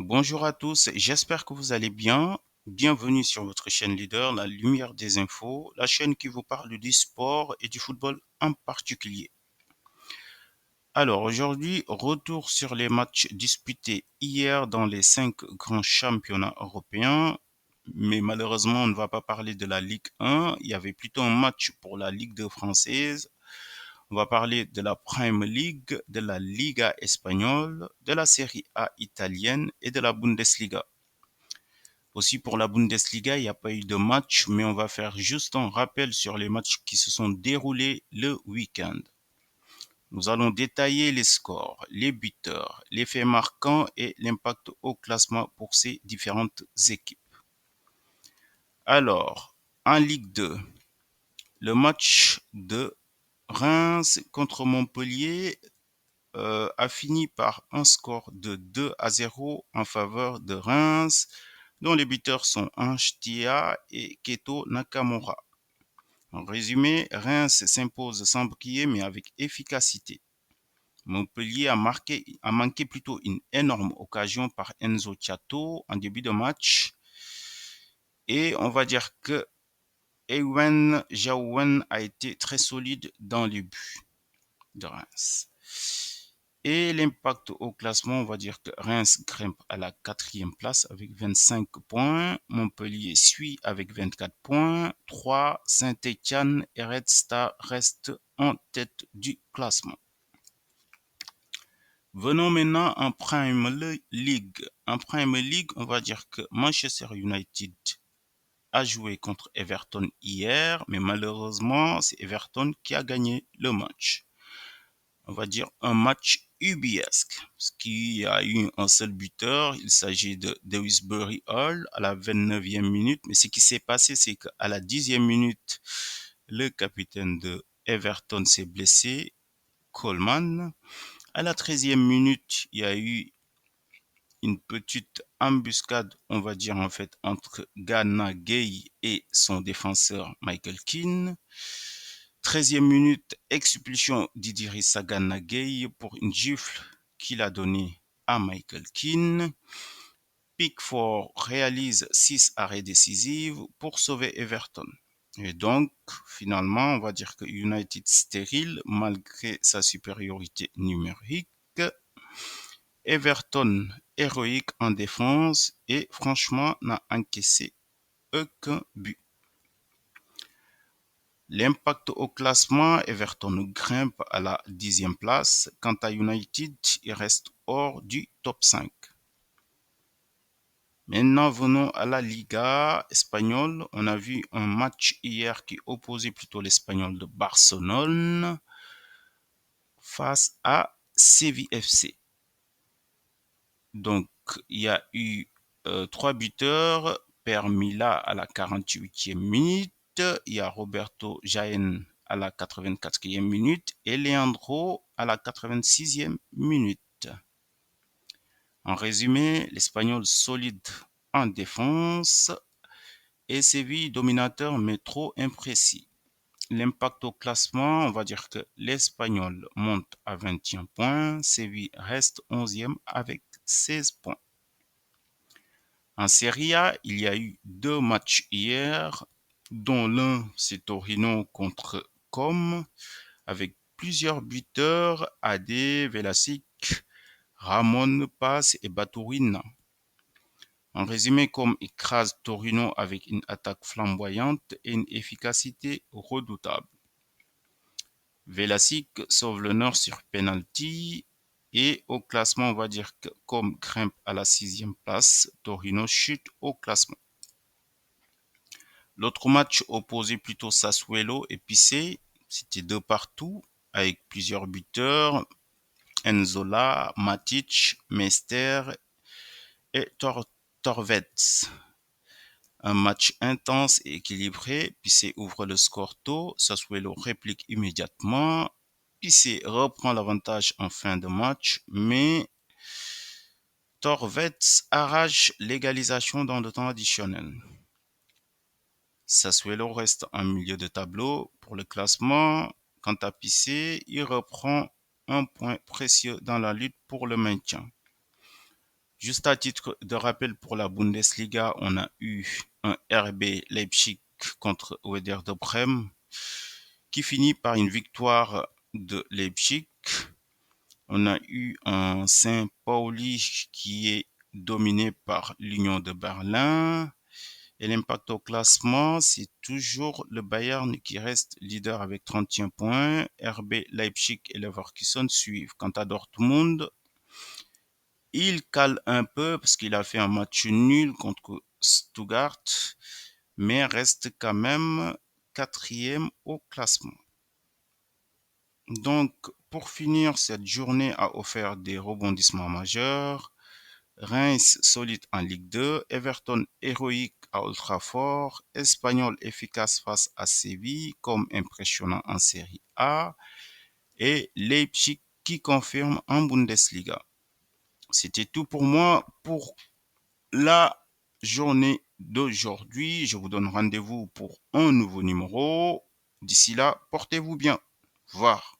Bonjour à tous, j'espère que vous allez bien. Bienvenue sur votre chaîne leader, la lumière des infos, la chaîne qui vous parle du sport et du football en particulier. Alors aujourd'hui, retour sur les matchs disputés hier dans les 5 grands championnats européens. Mais malheureusement, on ne va pas parler de la Ligue 1. Il y avait plutôt un match pour la Ligue 2 française. On va parler de la Premier League, de la Liga espagnole, de la Serie A italienne et de la Bundesliga. Aussi pour la Bundesliga, il n'y a pas eu de match, mais on va faire juste un rappel sur les matchs qui se sont déroulés le week-end. Nous allons détailler les scores, les buteurs, les faits marquants et l'impact au classement pour ces différentes équipes. Alors, en Ligue 2, le match de Reims contre Montpellier a fini par un score de 2-0 en faveur de Reims, dont les buteurs sont Anchtia et Keto Nakamura. En résumé, Reims s'impose sans briller mais avec efficacité. Montpellier a manqué plutôt une énorme occasion par Enzo Chato en début de match. Et on va dire que Ewen Jaouen a été très solide dans les buts de Reims. Et l'impact au classement, on va dire que Reims grimpe à la 4e place avec 25 points. Montpellier suit avec 24 points. 3, Saint-Étienne et Red Star restent en tête du classement. Venons maintenant en Premier League. En Premier League, on va dire que Manchester United a joué contre Everton hier, mais malheureusement, c'est Everton qui a gagné le match. On va dire un match ubiesque, parce qu'il y a eu un seul buteur, il s'agit de Dewsbury Hall à la 29e minute, mais ce qui s'est passé, c'est qu'à la 10e minute, le capitaine de Everton s'est blessé, Coleman. À la 13e minute, il y a eu une petite embuscade, on va dire en fait, entre Gana Gueye et son défenseur Michael Keane. 13e minute, expulsion d'Idrissa Gana Gueye pour une gifle qu'il a donnée à Michael Keane. Pickford réalise 6 arrêts décisifs pour sauver Everton. Et donc, finalement, on va dire que United stérile malgré sa supériorité numérique. Everton héroïque en défense et franchement n'a encaissé aucun but. L'impact au classement, Everton grimpe à la 10e place. Quant à United, il reste hors du top 5. Maintenant, venons à la Liga espagnole. On a vu un match hier qui opposait plutôt l'Espagnol de Barcelone face à Séville FC. Donc, il y a eu 3 buteurs. Per Mila à la 48e minute. Il y a Roberto Jaén à la 84e minute et Leandro à la 86e minute. En résumé, l'Espagnol solide en défense et Séville dominateur mais trop imprécis. L'impact au classement, on va dire que l'Espagnol monte à 21 points, Séville reste 11e avec 16 points. En Serie A, il y a eu 2 matchs hier, dont l'un c'est Torino contre Com, avec plusieurs buteurs, AD, Velasic, Ramon Paz et Baturina. En résumé, Com écrase Torino avec une attaque flamboyante et une efficacité redoutable. Velasic sauve l'honneur sur penalty et au classement, on va dire que Com grimpe à la 6e place, Torino chute au classement. L'autre match opposait plutôt Sassuolo et Picé, c'était 2 partout avec plusieurs buteurs, Enzola, Matic, Mester et Torvets. Un match intense et équilibré, Picé ouvre le score tôt, Sassuolo réplique immédiatement, Picé reprend l'avantage en fin de match, mais Torvets arrache l'égalisation dans le temps additionnel. Sassuolo reste en milieu de tableau pour le classement. Quant à Picé, il reprend un point précieux dans la lutte pour le maintien. Juste à titre de rappel pour la Bundesliga, on a eu un RB Leipzig contre Werder de Brême qui finit par une victoire de Leipzig. On a eu un Saint-Pauli qui est dominé par l'Union de Berlin. Et l'impact au classement, c'est toujours le Bayern qui reste leader avec 31 points. RB Leipzig et Leverkusen suivent. Quant à Dortmund, il cale un peu parce qu'il a fait un match nul contre Stuttgart, mais reste quand même quatrième au classement. Donc, pour finir, cette journée a offert des rebondissements majeurs. Reims solide en Ligue 2, Everton héroïque à Old Trafford, Espanyol efficace face à Séville comme impressionnant en Série A et Leipzig qui confirme en Bundesliga. C'était tout pour moi pour la journée d'aujourd'hui. Je vous donne rendez-vous pour un nouveau numéro. D'ici là, portez-vous bien. Au revoir.